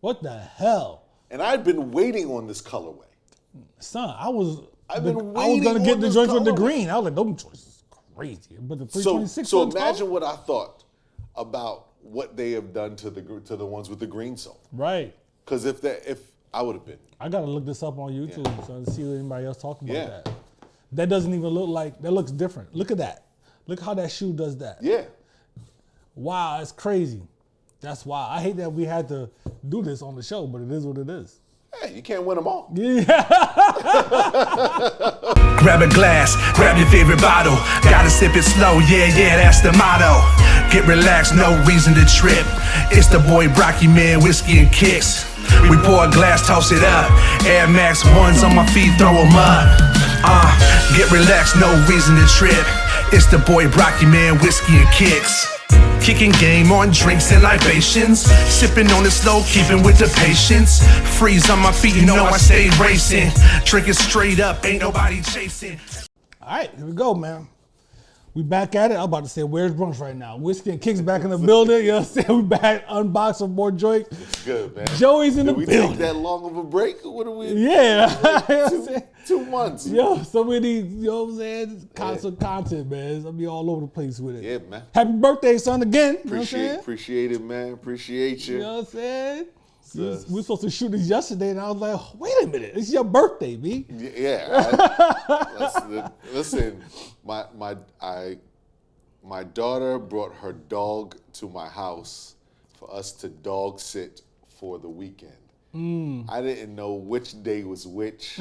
What the hell? And I'd been waiting on this colorway. Son, I was waiting gonna get on the this joints with the colorway. green. I was like, those choices crazy. But the 326. So imagine what I thought about what they have done to the ones with the green sole. Right. Because if I would have been. I gotta look this up on YouTube so to see what anybody else talking about that. That doesn't even look like, that looks different. Look at that. Look how that shoe does that. Yeah. Wow, it's crazy. That's why I hate that we had to do this on the show, but it is what it is. Hey, you can't win them all. Yeah. Grab a glass, grab your favorite bottle. Gotta sip it slow, yeah, that's the motto. Get relaxed, no reason to trip. It's the boy Brocky, man, whiskey and kicks. We pour a glass, toss it up. Air Max ones on my feet, throw them up. Get relaxed, no reason to trip. It's the boy Brocky, man, whiskey and kicks. Kicking game on drinks and libations. Sipping on it slow, keeping with the patience. Freeze on my feet, you know I stay racing. Drinking straight up, ain't nobody chasing. All right, here we go, man. We back at it. I'm about to say, where's brunch right now? Whiskey and Kicks back in the building. You know what I'm saying? We back, unbox some more joints. It's good, man. Joey's in the Did we building. take that long of a break? What are we? Yeah. 2 months. Yo, so many, you know what I'm saying? Constant content, man. I'll be all over the place with it. Yeah, man. Happy birthday, son, again. You know what I'm saying? Appreciate it, man. Appreciate you. You know what I'm saying? We were supposed to shoot this yesterday, and I was like, wait a minute, it's your birthday, B. Yeah. Listen, my daughter brought her dog to my house for us to dog sit for the weekend. I didn't know which day was which.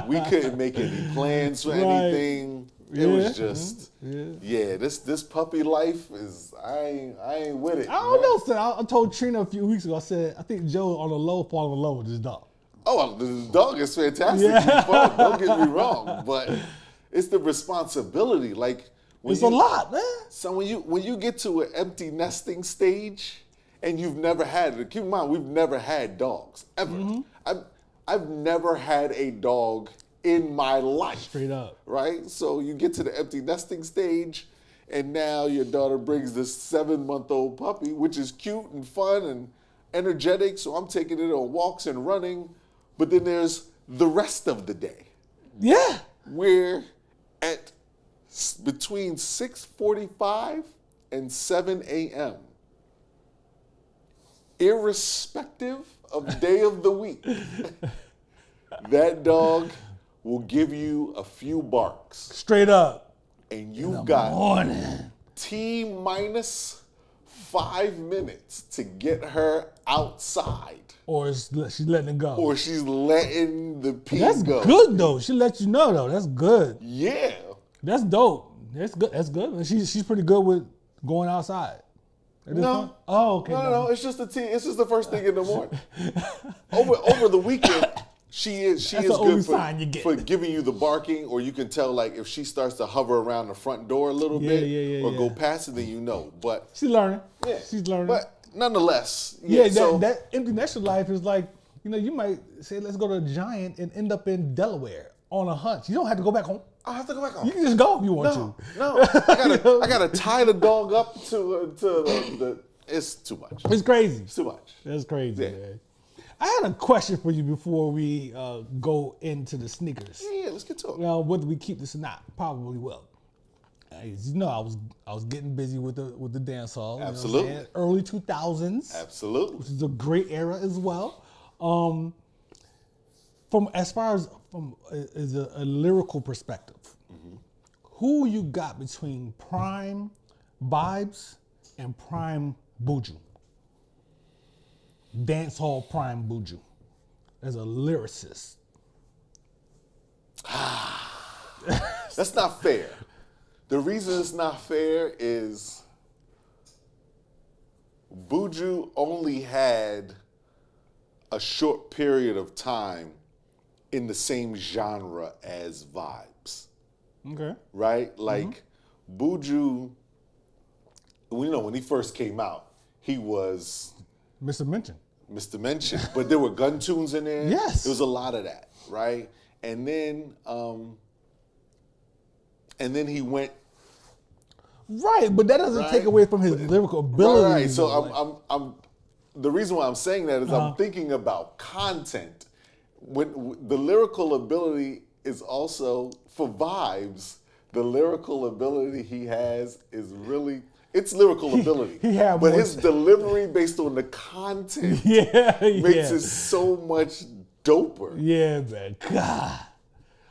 We couldn't make any plans for anything. It was just, this puppy life is, I ain't with it. I don't know, son. I told Trina a few weeks ago, I said, I think Joe on the low falling in love with this dog. Oh, the dog is fantastic. He's fun. Don't get me wrong, but it's the responsibility. Like it's a lot, man. So when you get to an empty nesting stage, and you've never had it. Keep in mind, we've never had dogs ever. Mm-hmm. I've never had a dog in my life. Straight up, right? So you get to the empty nesting stage, and now your daughter brings this 7-month-old puppy, which is cute and fun and energetic. So I'm taking it on walks and running, but then there's the rest of the day. Yeah, where at between 6:45 and 7 a.m. irrespective of day of the week, that dog will give you a few barks. Straight up. And you got T-minus 5 minutes to get her outside. Or she's letting it go. Or she's letting the pee That's go. That's good, though. She let you know, though. That's good. Yeah. That's dope. That's good. That's good. And she's pretty good with going outside. No. Oh, okay. No. It's just the first thing in the morning. over the weekend, she is good for giving you the barking, or you can tell like if she starts to hover around the front door a little bit or go past it, then you know. But she's learning. Yeah, she's learning. But nonetheless, that empty nester life is like, you might say let's go to a Giant and end up in Delaware on a hunt. You don't have to go back home. I have to go back home. You can just go if you want to. No, I gotta tie the dog up to the. It's too much. It's crazy. It's too much. That's crazy, man. I had a question for you before we go into the sneakers. Yeah, let's get to it. Now, whether we keep this or not, probably will. As you know, I was getting busy with the dancehall. Absolutely. You know early 2000s. Absolutely. Which is a great era as well. From a lyrical perspective, who you got between Prime Vibes and Prime Buju? Dancehall Prime Buju as a lyricist. That's not fair. The reason it's not fair is Buju only had a short period of time in the same genre as Vibes. Okay. Right? Like Buju, when he first came out, he was Mr. Mention. But there were gun tunes in there. Yes. There was a lot of that, right? And then he went. Right, but that doesn't take away from his lyrical ability. Right. So I'm the reason why I'm saying that is I'm thinking about content. When the lyrical ability is also for vibes. The lyrical ability he has is really. It's lyrical ability, but his delivery based on the content makes it so much doper. Yeah, man. God.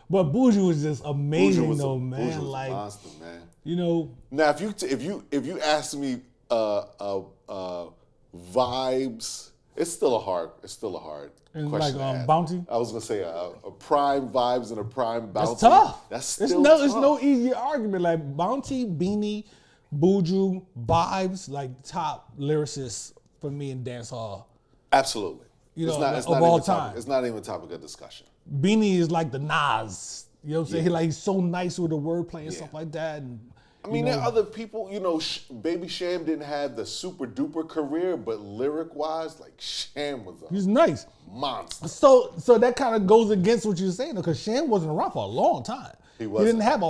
But Buju was just amazing, man. Buju was like, a monster, man. You know. Now, if you ask me vibes, it's still a hard And question. like Bounty. I was gonna say a prime vibes and a prime Bounty. That's tough. That's still tough. It's no easy argument. Like Bounty, Beanie, Buju, Vibes, like top lyricists for me in dancehall. Absolutely. You know, it's of not all even time. It's not even a topic of discussion. Beanie is like the Nas. You know what I'm saying? He's so nice with the wordplay and stuff like that. And I mean, there are other people, Baby Sham didn't have the super duper career, but lyric wise, like Sham was a he's nice. monster. So that kind of goes against what you're saying, because Sham wasn't around for a long time. He wasn't. He didn't have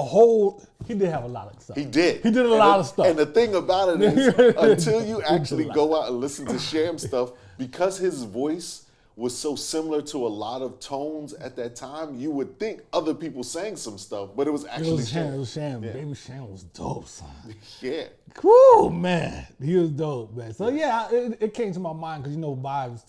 he did have a lot of stuff. He did. He did a lot of stuff. And the thing about it is, until you actually go out and listen to Sham stuff, because his voice was so similar to a lot of tones at that time, you would think other people sang some stuff, but it was actually Sham. It was Sham. Yeah. Baby Sham was dope, son. Yeah. Cool, man. He was dope, man. So yeah, it came to my mind because Vibes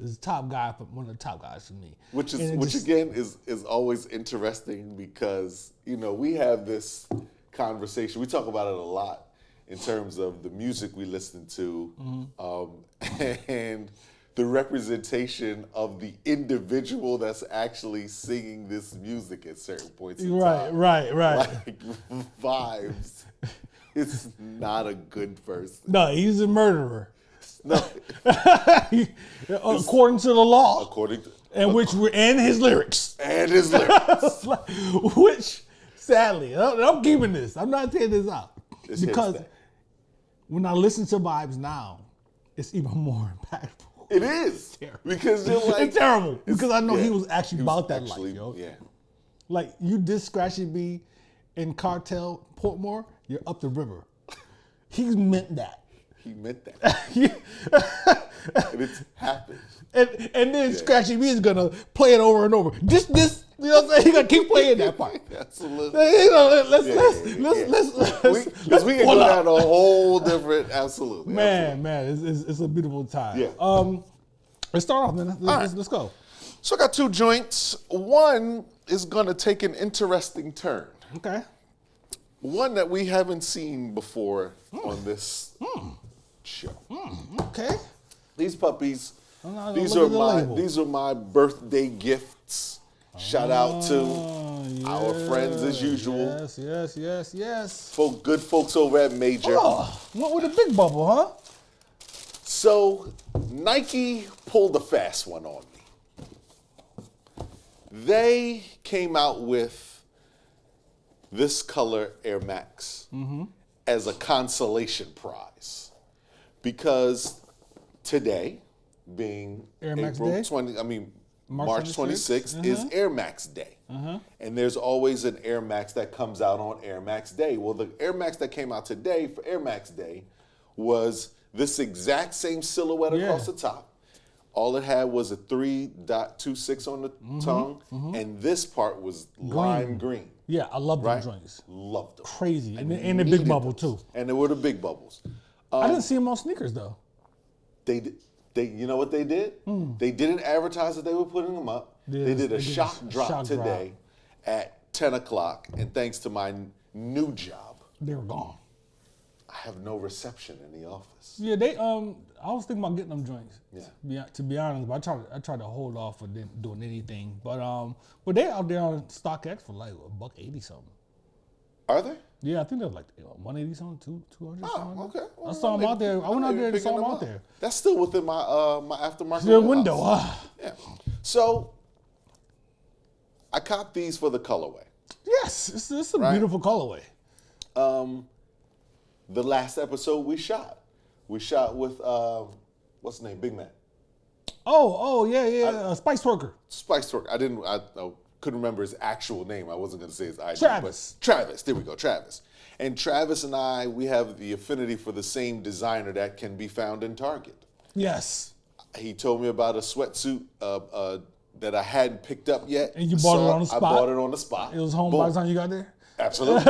is top guy, one of the top guys for me. Which again is always interesting because we have this conversation. We talk about it a lot in terms of the music we listen to, and the representation of the individual that's actually singing this music at certain points in time. Right. Like Vibes is not a good person. No, he's a murderer. No. According to the law. And his lyrics. And his lyrics. Which, sadly, I'm keeping this. I'm not taking this out. Because when I listen to Vibes now, it's even more impactful. It is. Because you're like... It's terrible. Because I know he was actually about that life, yo. Yeah. Like, you diss Scratchy B in Cartel Portmore, you're up the river. He meant that. He meant that. And it's happened. And then Scratchy B is gonna play it over and over. This, you know what I'm saying? He's gonna keep playing that part. Absolutely. Let's we can go down a whole different. Absolutely. Man, it's a beautiful time. Yeah. Let's start off, man. Let's go. So I got two joints. One is gonna take an interesting turn. Okay. One that we haven't seen before on this show. Okay. These puppies. These are my birthday gifts. Shout out to our friends as usual. Yes. Good folks over at Major. Oh, went with a big bubble, huh? So Nike pulled a fast one on me. They came out with this color Air Max as a consolation prize because today, being Air Max April Day? 20, March 26th is Air Max Day. And there's always an Air Max that comes out on Air Max Day. Well, the Air Max that came out today for Air Max Day was this exact same silhouette across the top. All it had was a 3.26 on the tongue, and this part was lime green. Yeah, I love them joints. Loved them. Crazy. And the big bubble, too. And they were the big bubbles. I didn't see them on sneakers, though. They you know what they did? They didn't advertise that they were putting them up. They did a shock drop today at 10 o'clock, and thanks to my new job, they were gone. I have no reception in the office. Yeah, I was thinking about getting them joints. Yeah. To be honest, but I tried to hold off for doing anything. But they out there on StockX for like $180 something. Are they? Yeah, I think they're like 180 something, 200 something. Oh, okay. I saw them out there. I went out there and saw them out there. That's still within my my aftermarket The window, Yeah. So I copped these for the colorway. Yes, it's a beautiful colorway. The last episode we shot with what's his name, Big Man. Oh yeah. Spice Twerker. Spice Twerker. I couldn't remember his actual name. I wasn't going to say his ID. Travis. But Travis. There we go. Travis. And Travis and I, we have the affinity for the same designer that can be found in Target. Yes. He told me about a sweatsuit that I hadn't picked up yet. And you bought it on the spot? I bought it on the spot. It was home by the time you got there? Absolutely.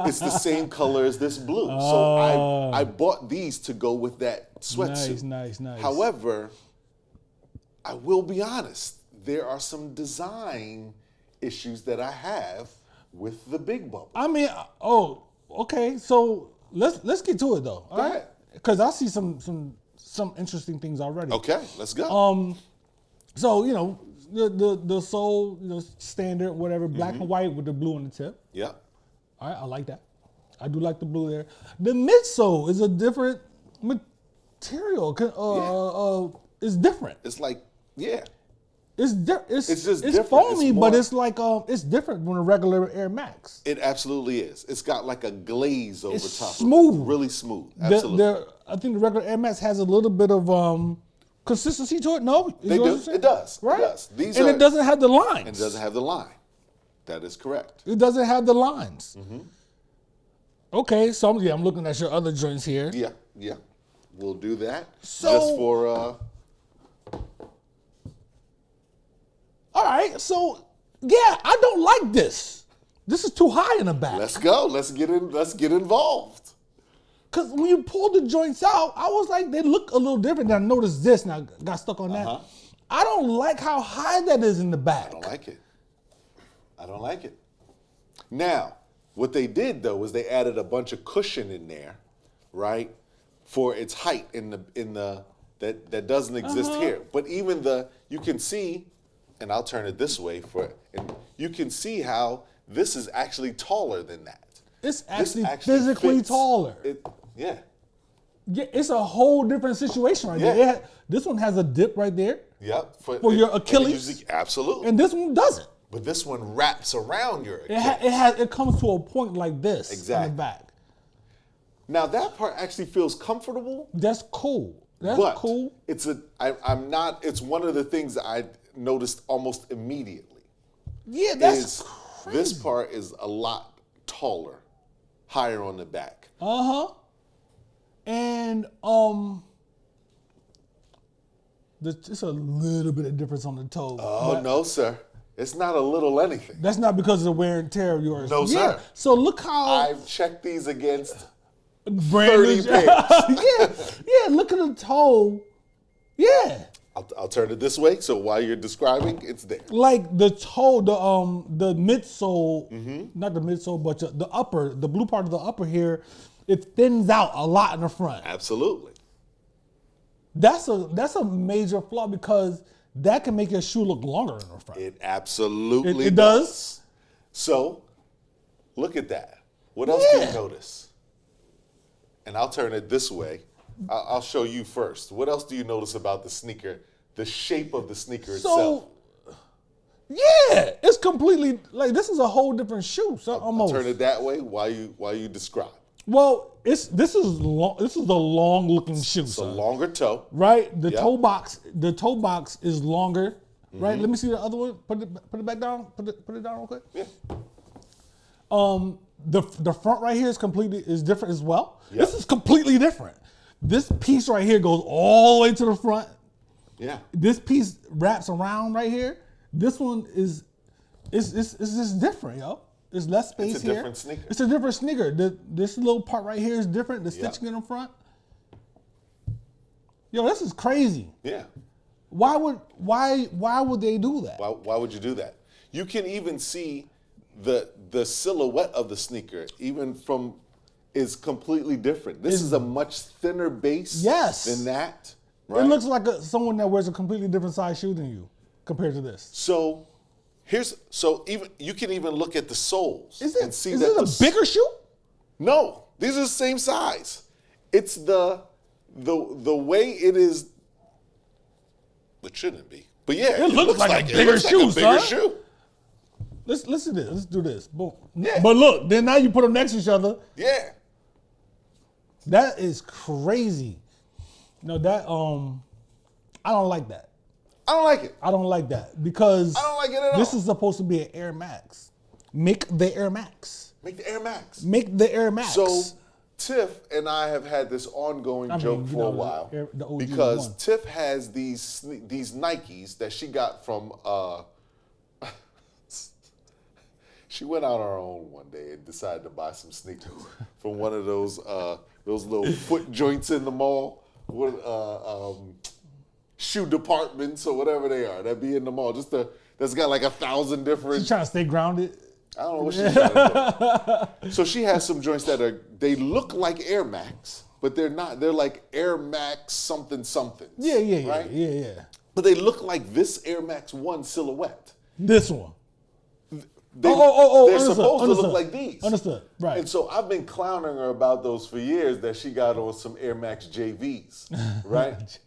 It's the same color as this blue. So I bought these to go with that sweatsuit. Nice. However, I will be honest, there are some design issues that I have with the big bubble. I mean, okay. So let's get to it though. All right? Because I see some interesting things already. Okay, let's go. So the sole, standard, whatever, black and white with the blue on the tip. Yeah. All right, I like that. I do like the blue there. The midsole is a different material. It's different. It's like, yeah. It's just It's different. Foamy, but it's like it's different than a regular Air Max. It absolutely is. It's got like a glaze over It's top. smooth. Really smooth. Absolutely. I think the regular Air Max has a little bit of consistency to it. No, They do. It does. Right. It does. It doesn't have the lines. And it doesn't have the line. That is correct. It doesn't have the lines. Mm-hmm. Okay, so I'm looking at your other joints here. Yeah. We'll do that. So, just for all right, so yeah, I don't like this. This is too high in the back. Let's go. Let's get involved. Cause when you pull the joints out, I was like, they look a little different. Then I noticed this, and I got stuck on that. I don't like how high that is in the back. I don't like it. Now, what they did though was they added a bunch of cushion in there, right, for its height in the that doesn't exist here. But even you can see, and I'll turn it this way and you can see how this is actually taller than that. It's actually physically taller. Yeah, it's a whole different situation right there. This one has a dip right there. Yep. For your Achilles. Absolutely. And this one doesn't. But this one wraps around your Achilles. It comes to a point like this exactly. on the back. Now that part actually feels comfortable. That's cool. Cool. It's one of the things that I noticed almost immediately. Yeah, that's crazy. This part is a lot taller, higher on the back. And it's a little bit of difference on the toe. Oh no, sir. It's not a little anything. That's not because of the wear and tear of yours. No, sir. So look how I've checked these against brand 30 pairs. Yeah. Look at the toe. Yeah. I'll turn it this way, so while you're describing, it's there. Like the toe, the midsole, not the midsole, but the blue part of the upper here, it thins out a lot in the front. Absolutely. That's a major flaw because that can make your shoe look longer in the front. It absolutely it does. So, look at that. What else do you notice? And I'll turn it this way. I'll show you first. What else do you notice about the sneaker, the shape of the sneaker itself? Yeah, it's completely, like, this is a whole different shoe, so almost. I'll turn it that way while you describe. Well, this is a long looking shoe. It's a longer toe. Right? The toe box is longer. Right? Let me see the other one. Put it back down. Put it down real quick. Yeah. The front right here is different as well. Yep. This is completely different. This piece right here goes all the way to the front. Yeah. This piece wraps around right here. This one is just different, yo. There's less space here. It's a different sneaker. It's a different sneaker. This little part right here is different. The stitching in the front. Yo, this is crazy. Yeah. Why would they do that? Why would you do that? You can even see the silhouette of the sneaker, even from, is completely different. This is a much thinner base than that. Right? It looks like someone that wears a completely different size shoe than you compared to this. So even you can even look at the soles and see is that it a bigger shoe? No, these are the same size. It's the way it is. It shouldn't be, but yeah, it looks like a bigger shoe, son. Let's do this. Let's do this. Boom. Yeah. But look, then now you put them next to each other. Yeah. That is crazy. No, that I don't like that. I don't like it. I don't like that because I don't like it at all. This is supposed to be an Air Max. Make the Air Max. Make the Air Max. Make the Air Max. So Tiff and I have had this ongoing joke for a while the OG because one. Tiff has these Nikes that she got from. She went out on her own one day and decided to buy some sneakers from one of those little foot joints in the mall, with, shoe departments or whatever they are that be in the mall. That's got like 1,000 different. She's trying to stay grounded. I don't know what she's trying to do. So she has some joints they look like Air Max, but they're not. They're like Air Max something. Yeah. Right? Yeah. But they look like this Air Max 1 silhouette. This one. They're understood, supposed to look like these. Understood, right. And so I've been clowning her about those for years, that she got on some Air Max JVs, right?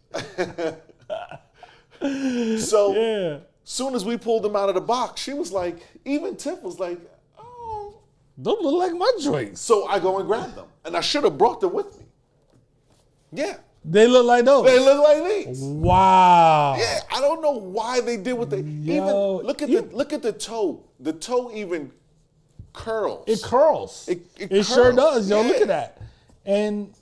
So soon as we pulled them out of the box, she was like, even Tiff was like, oh. Those look like my joints. So I go and grab them. And I should have brought them with me. Yeah. They look like those. They look like these. Wow. Yeah, I don't know why they did what they even look at the toe. The toe even curls. It curls. It sure does, yo. Yeah. Look at that. And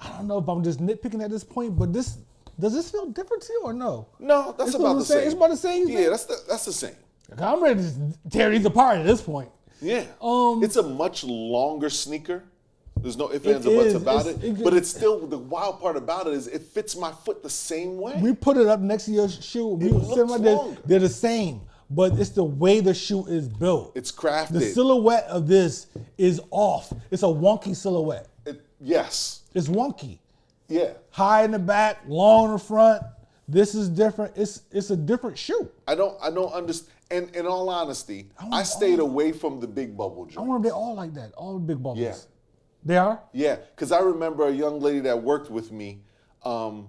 I don't know if I'm just nitpicking at this point, but does this feel different to you or no? No, that's about the same. It's about the same. Yeah, that's the same. I'm ready to tear these apart at this point. Yeah. It's a much longer sneaker. There's no ifs, ands, or buts about it. But it's still, the wild part about it is it fits my foot the same way. We put it up next to your shoe. It looks longer. They're the same, but it's the way the shoe is built. It's crafted. The silhouette of this is off. It's a wonky silhouette. Yes. It's wonky. Yeah. High in the back, long in the front. This is different. It's a different shoe. I don't understand. And in all honesty, I stayed away from the big bubble joints. I wonder if they're all like that, all the big bubbles. Yeah. They are? Yeah, because I remember a young lady that worked with me at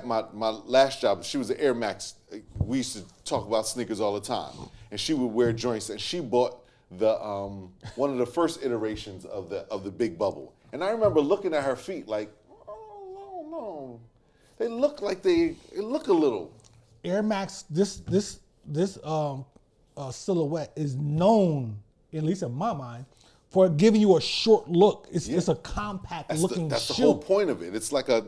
my last job. She was an Air Max. We used to talk about sneakers all the time. And she would wear joints. And she bought the one of the first iterations of the big bubble. And I remember looking at her feet like, oh, no. They look like they look a little. Air Max, this silhouette is known, at least in my mind, for giving you a short look. It's a compact looking shoe. That's the whole point of it. It's not a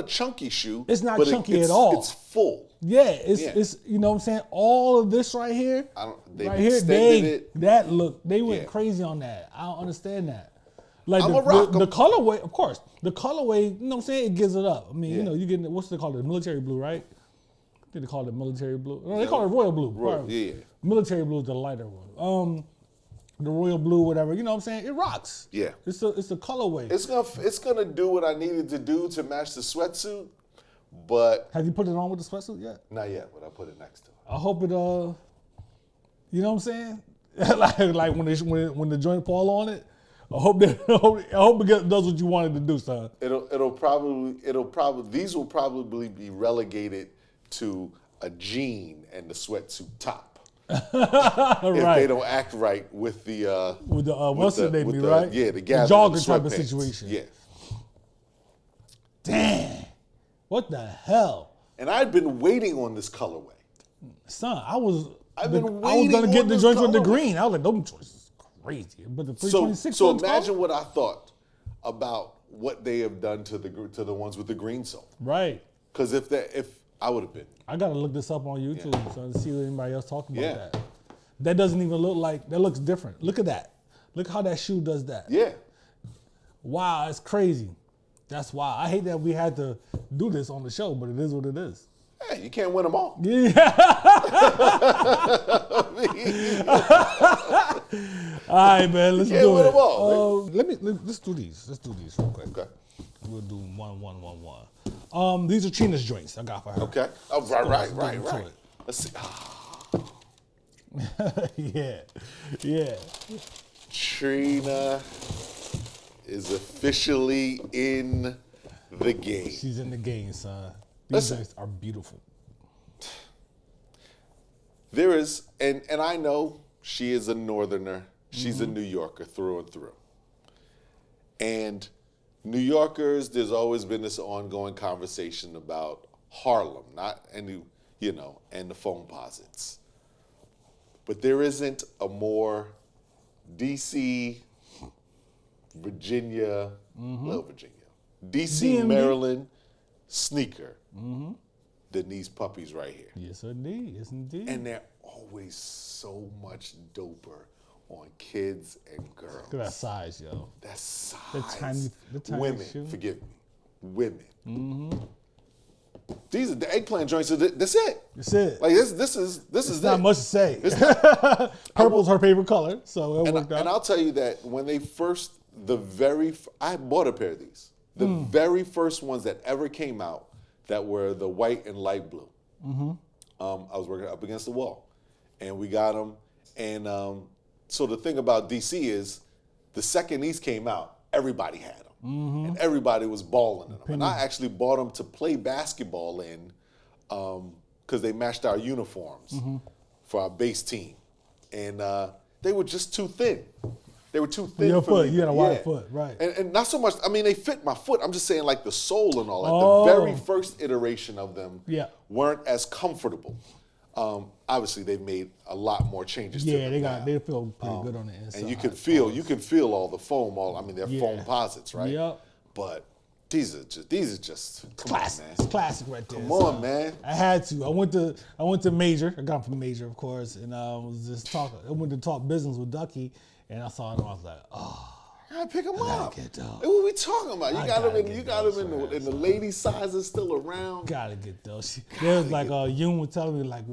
chunky shoe. It's not chunky at all. It's full. Yeah, it's you know what I'm saying? All of this right here, They went crazy on that. I don't understand that. Like I'm the colorway, of course. The colorway, you know what I'm saying? It gives it up. I mean, you know, you get what's they call it? Military blue, right? I think they call it military blue. No, they call it royal blue. Yeah. Military blue is the lighter one. The royal blue, whatever, you know what I'm saying? It rocks. Yeah. It's a colorway. It's gonna do what I needed to do to match the sweatsuit, but Have you put it on with the sweatsuit yet? not yet. But I put it next to it. I hope it you know what I'm saying? like when the joint fall on it, I hope it does what you wanted to do, son. It'll probably these will probably be relegated to a jean and the sweatsuit top. If they don't act right with the what's the name, right? Yeah, the jogger type of situation. Yeah. Damn. What the hell? And I'd been waiting on this colorway. Son, I was waiting gonna get on the this joints with the colorway. green. I was like, those joints is crazy. But the 326. So imagine what I thought about what they have done to the ones with the green sole. Right. Because if I would have been. I gotta look this up on YouTube so to see what anybody else talking about that. That doesn't even look like, that looks different. Look at that. Look how that shoe does that. Yeah. Wow, it's crazy. That's why I hate that we had to do this on the show, but it is what it is. Hey, you can't win them all. Yeah. All right, man. Let's do it. Them all, let's do these. Let's do these real quick. Okay. We'll do one. These are Trina's joints I got for her. Okay. Oh, right. Let's see. Yeah. Trina is officially in the game. She's in the game, son. These joints are beautiful. There is, and I know she is a northerner. She's a New Yorker through and through. And New Yorkers, there's always been this ongoing conversation about Harlem, and the phone posits. But there isn't a more DC Virginia, little Virginia, DC, DMV. Maryland sneaker than these puppies right here. Yes, indeed. Yes, indeed. And they're always so much doper on kids and girls. Look at that size, yo. That size. The tiny Women, shoe. forgive me. Women. These are the eggplant joints. That's it. That's it. Like this is Not much to say. Purple's her favorite color, so it worked out. And I'll tell you that when they first, I bought a pair of these. The very first ones that ever came out that were the white and light blue. I was working up against the wall, and we got them. And so the thing about DC is, the second these came out, everybody had them. And everybody was balling in them. And I actually bought them to play basketball in because they matched our uniforms for our base team. And they were just too thin. They were too thin Your for foot, me. you had a wide foot, right. And not so much, I mean, they fit my foot. I'm just saying like the sole and all that. Oh. The very first iteration of them weren't as comfortable. Obviously, they've made a lot more changes to them now. They feel pretty good on the inside. And you can feel all the foam. They're foam posits, right? Yep. But these are just Classic. Come on, man. It's classic right there. Come on, man. I had to. I went to Major. I got them from Major, of course, and I was just talking. I went to talk business with Ducky, and I saw him. I was like, oh. I gotta pick them up. Get those. Hey, what we talking about? You got them in those, the lady sizes still around. Gotta get those. There was like Yoon was telling me like,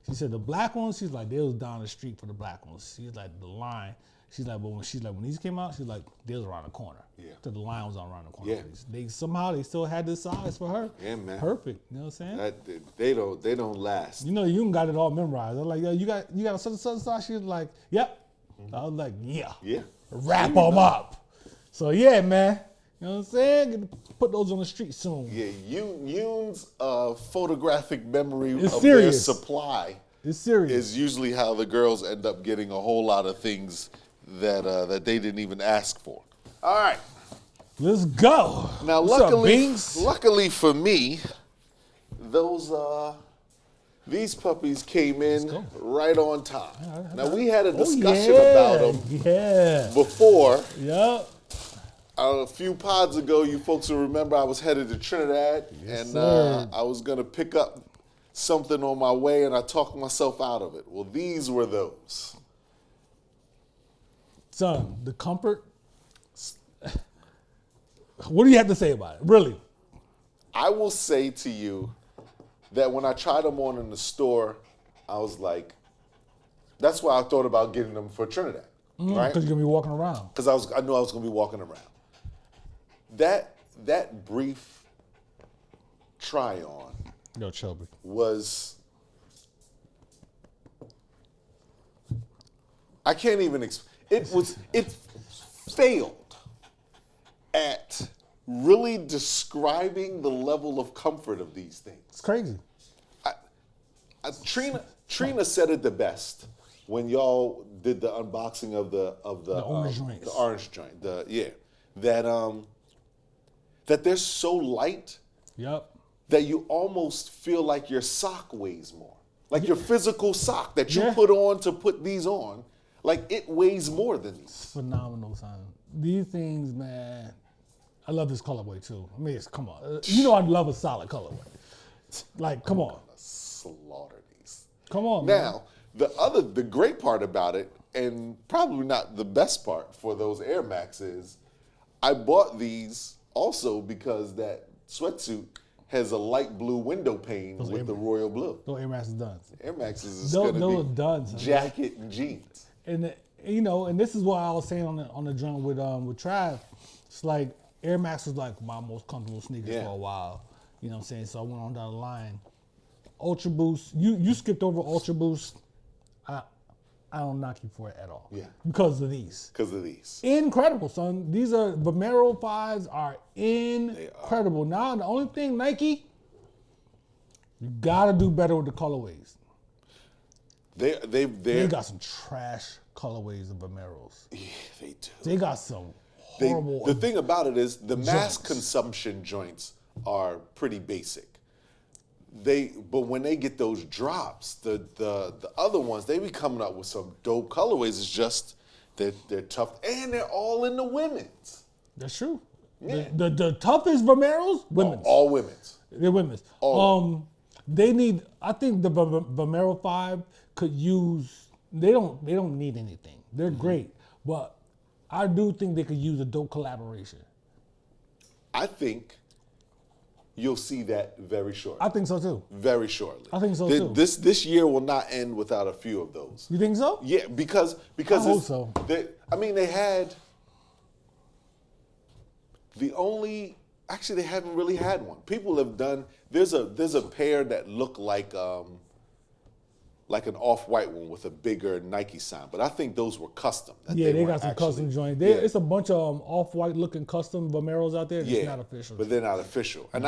she said the black ones. She's like they was down the street for the black ones. She's like the line. She's like, but when these came out, she's like they was around the corner. Yeah. So the line was around the corner. Yeah. They still had this size for her. Yeah, man. Perfect. You know what I'm saying? They don't last. You know, Yoon got it all memorized. I'm like, yo, you got a such and size. She was like, yep. I was like, yeah. Yeah. Wrap them up. So yeah, man. You know what I'm saying? Get to put those on the street soon. Yeah, Yoon's photographic memory It's of serious. their supply It's serious. is usually how the girls end up getting a whole lot of things that they didn't even ask for. All right. Let's go. Now, What's up, Binks? luckily for me, these puppies came in right on time. Now, we had a discussion about them before. Yep. A few pods ago, you folks will remember I was headed to Trinidad, I was going to pick up something on my way, and I talked myself out of it. Well, these were those. Son, the comfort. What do you have to say about it? Really? I will say to you that when I tried them on in the store, I was like, that's why I thought about getting them for Trinidad, right? Because you're going to be walking around. Because I knew I was going to be walking around. That brief try on Yo, Shelby. was, I can't even it failed at really describing the level of comfort of these things. It's crazy. Trina said it the best when y'all did the unboxing of the orange joints. The orange joint. That they're so light Yep. that you almost feel like your sock weighs more. Like your physical sock that you Yeah. put on to put these on, like it weighs more than these. Phenomenal, son. These things, man. I love this colorway too. I mean, come on. You know I love a solid colorway. Like, come on. Slaughter these. Come on, man. Now, the great part about it, and probably not the best part for those Air Max is, I bought these also because that sweatsuit has a light blue window pane with the royal blue. Those Air Max is done. Air Maxes is Those going are to be done, son. jacket and jeans. And and this is what I was saying on the joint with Trav. It's like Air Max was like my most comfortable sneakers for a while. You know what I'm saying? So I went on down the line. Ultra Boost. You skipped over Ultra Boost. I don't knock you for it at all. Yeah. Because of these. Because of these. Incredible, son. These are Vomero 5s are incredible. Now the only thing, Nike, you gotta do better with the colorways. They got some trash colorways of Vomeros. Yeah, they do. They got some horrible. The thing about it is the mass joints. consumption joints are pretty basic. But when they get those drops, the other ones, they be coming up with some dope colorways. It's just They're tough, and they're all in the women's. That's true. Yeah. The toughest Vomeros, women's. All women's. They're women's. They need. I think the Vomero 5 could use. They don't need anything. They're great, but I do think they could use a dope collaboration. I think you'll see that very shortly. I think so too. Very shortly. I think so too. This year will not end without a few of those. You think so? Yeah, because I hope so. They had they haven't really had one. People have done. There's a pair that look like an off-white one with a bigger Nike sign, but I think those were custom. Yeah, they got some custom joints. It's a bunch of off-white looking custom Vomeros out there that's not official. But they're not official. And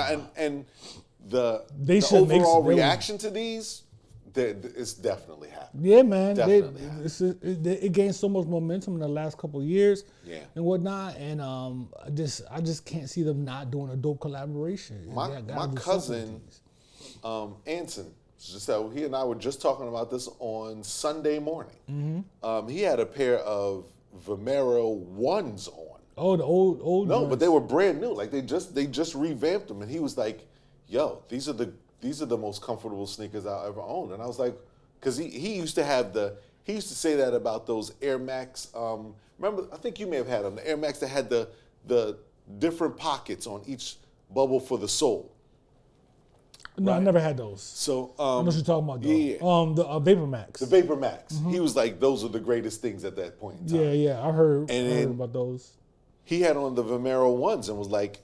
the overall reaction to these, it's definitely happening. Yeah, man. Definitely happening. It gained so much momentum in the last couple of years and whatnot. And I just can't see them not doing a dope collaboration. My cousin, Anson, just that he and I were just talking about this on Sunday morning. He had a pair of Vomero 1s on. Oh, the old. No, joints. but they were brand new. Like they just revamped them, and he was like, "Yo, these are the most comfortable sneakers I'll ever own." And I was like, because he used to say that about those Air Max. Remember, I think you may have had them. The Air Max that had the different pockets on each bubble for the sole. No, I never had those. So I know what you're talking about, though. Yeah. The Vapor Max. The Vapor Max. He was like, those are the greatest things at that point in time. Yeah, I heard about those. He had on the Vomero 1s and was like,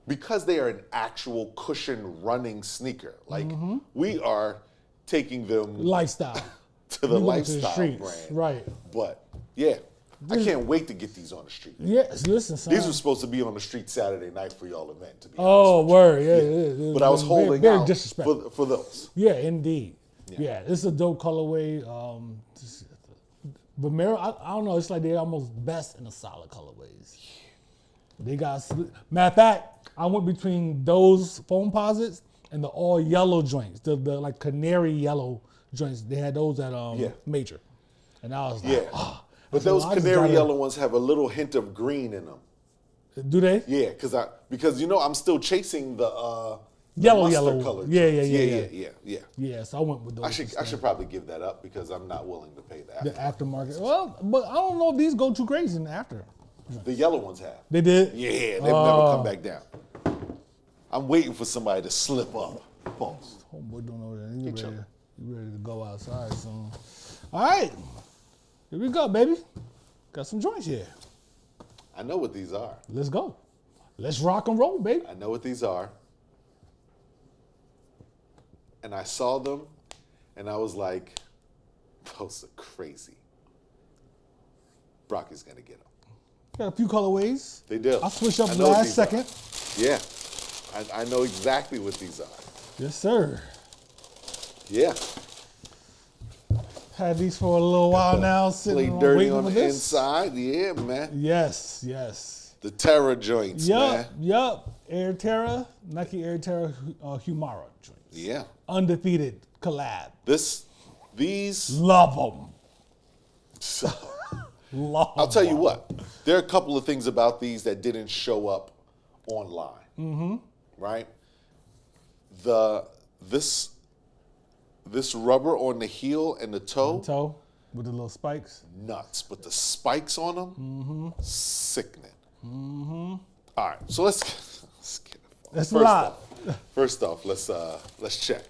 because they are an actual cushion running sneaker, like we are taking them Lifestyle. to the lifestyle streets. brand. Right. But yeah, I can't wait to get these on the street. Yes, listen, son. These were supposed to be on the street Saturday night for y'all event, to be honest. Oh, word. Yeah. But I was holding very out disrespectful. for those. Yeah, indeed. Yeah, this is a dope colorway. Vomero, I don't know. It's like they're almost best in the solid colorways. They got, matter of fact, I went between those foam posits and the all yellow joints, the like canary yellow joints. They had those at Major, and I was like, but those canary yellow ones have a little hint of green in them. Do they? Yeah, because I'm still chasing the yellow color. Yeah. Yeah, so I went with those. I should probably give that up because I'm not willing to pay the aftermarket. Well, but I don't know if these go too crazy in the after. The yellow ones have. They did? Yeah, they've never come back down. I'm waiting for somebody to slip up. Pause. Homeboy don't know that. You ready to go outside soon. All right. Here we go, baby. Got some joints here. I know what these are. Let's go. Let's rock and roll, baby. I know what these are. And I saw them, and I was like, those are crazy. Brocky's going to get them. Got a few colorways. They do. I switched up last second. Yeah. I know exactly what these are. Yes, sir. Yeah. Had these for a little while now. Play dirty on the inside. Yeah, man. Yes. The Terra joints, man. Yup. Air Terra, Nike Air Terra Humara joints. Yeah. Undefeated collab. These. Love them. I'll tell you what. There are a couple of things about these that didn't show up online. Mm-hmm. Right? This rubber on the heel and the toe. With the little spikes. Nuts. But the spikes on them, sickening. Mm-hmm. All right, so let's get it. That's a lot. First off, let's check.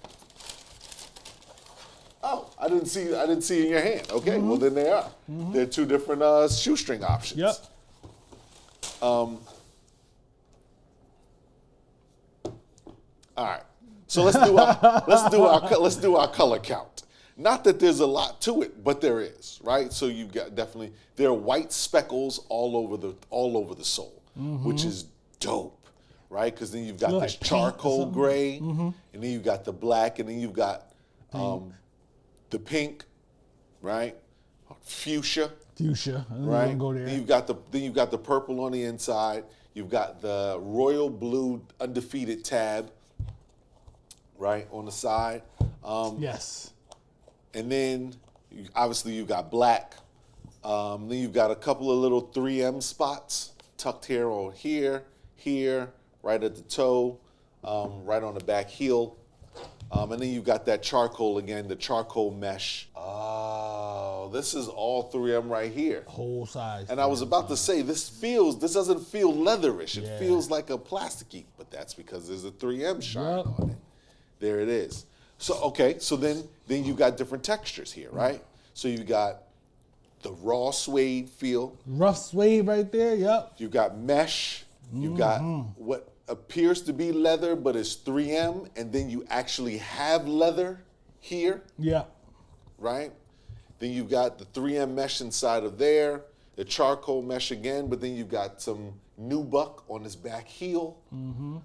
Oh, I didn't see in your hand. Okay, well then they are. They're two different shoestring options. Yep. All right. So let's do our color count. Not that there's a lot to it, but there is, right? So you got there are white speckles all over the sole, which is dope, right? Because then you've got this charcoal gray, and then you've got the black, and then you've got the pink, right? Fuchsia. Right. Go there. Then you've got the purple on the inside. You've got the royal blue undefeated tab, right, on the side. Yes. And then, obviously, you've got black Then you've got a couple of little 3M spots tucked here or here, right at the toe, right on the back heel. And then you've got that charcoal again, the charcoal mesh. Oh, this is all 3M right here. Whole size. And I was about to say, this doesn't feel leatherish. It Yeah. feels like a plasticky, but that's because there's a 3M shine on it. There it is. So, okay, so then you got different textures here, right? So you got the raw suede feel. Rough suede right there, yep. You got mesh. You got what appears to be leather, but it's 3M, and then you actually have leather here, Yeah. right? Then you've got the 3M mesh inside of there, the charcoal mesh again, but then you've got some nubuck on this back heel. And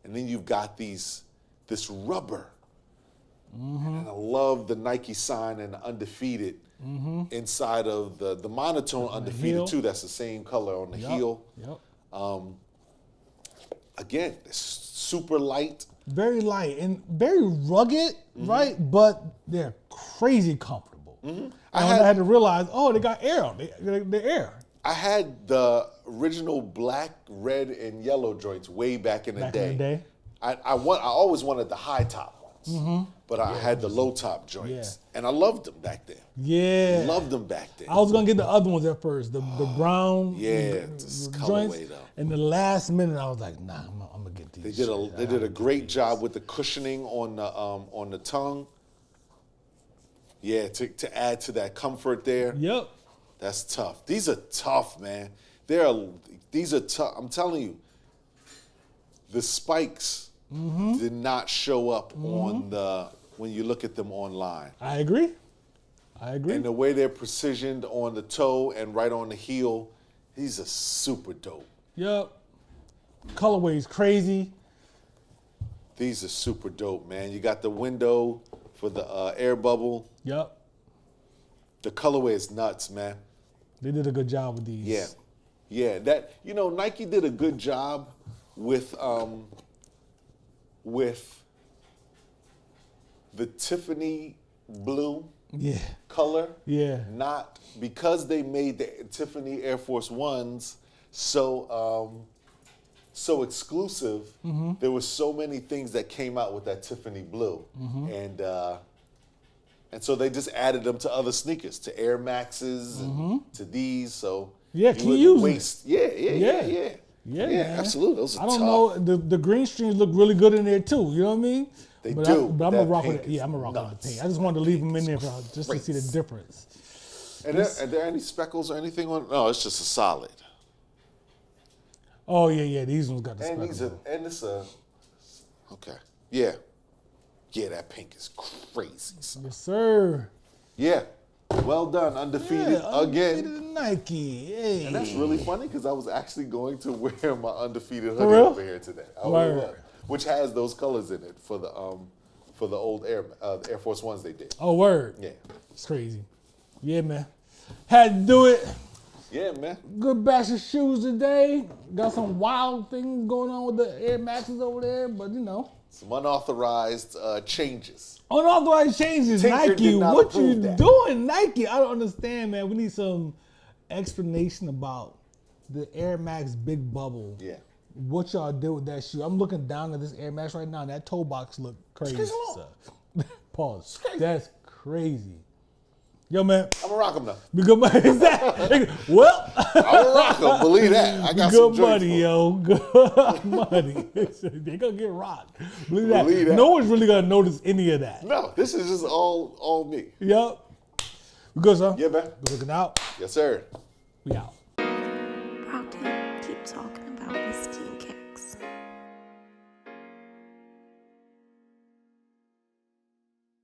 then you've got this rubber. And I love the Nike sign and the Undefeated inside of the monotone Undefeated heel. too. That's the same color on the heel. Yep. Again, it's super light. Very light and very rugged, right? But they're crazy comfortable. I had to realize, oh, they got air on the air. I had the original black, red, and yellow joints way back in the Back day. in the day. I always wanted the high top ones, but I had the low top joints, and I loved them back then. Yeah. Loved them back then. I was gonna get the other ones at first, the brown this joints. colorway, though. And the last minute, I was like, nah, I'm gonna get these. They did a great job with the cushioning on the tongue. Yeah, to add to that comfort there. Yep. That's tough. These are tough, man. These are tough. I'm telling you, the spikes did not show up on when you look at them online. I agree. And the way they're precisioned on the toe and right on the heel, these are super dope. Yep. Colorway's crazy. These are super dope, man. You got the window for the air bubble. Yep. The colorway is nuts, man. They did a good job with these. Yeah. Yeah, that Nike did a good job with the Tiffany blue color. Yeah. Not because they made the Tiffany Air Force Ones so exclusive. There were so many things that came out with that Tiffany blue, and so they just added them to other sneakers, to Air Maxes, and to these. So Yeah, you keep wouldn't using waste. Yeah, man. absolutely. Those are I don't tough. know. The green streams look really good in there too. You know what I mean? They but do. But I'm That gonna rock pink with it. Yeah, I'm gonna rock with nuts. the pink. I just wanted to leave them in there just to great. see the difference. Are there any speckles or anything on? No, it's just a solid. Oh yeah. These ones got the And speckles. Okay. Yeah, that pink is crazy. Son. Yes, sir. Yeah, well done, Undefeated Yeah, again. Undefeated Nike. Hey. And that's really funny because I was actually going to wear my Undefeated hoodie real? over here today. I Word. was, which has those colors in it for the old Air Force Ones they did. Oh, word. Yeah. It's crazy. Yeah, man. Had to do it. Yeah, man. Good batch of shoes today. Got some wild things going on with the Air Maxes over there, but Some unauthorized changes. Unauthorized changes. Tinker Nike, did not what you approve that. doing, Nike? I don't understand, man. We need some explanation about the Air Max Big Bubble. Yeah. What y'all did with that shoe? I'm looking down at this Air Max right now, and that toe box look crazy. crazy. So. Pause. crazy. That's crazy. Yo, man. I'm gonna rock them now. Be good money. Well, I'm gonna rock them. Believe that. I got good some money, yo. Good money. They gonna get rocked. Believe that. Believe that. No one's really gonna notice any of that. No, this is just all me. Yup. We good, son? Yeah, man. Good looking out. Yes, sir. We out. Proud to keep talking about this skincare.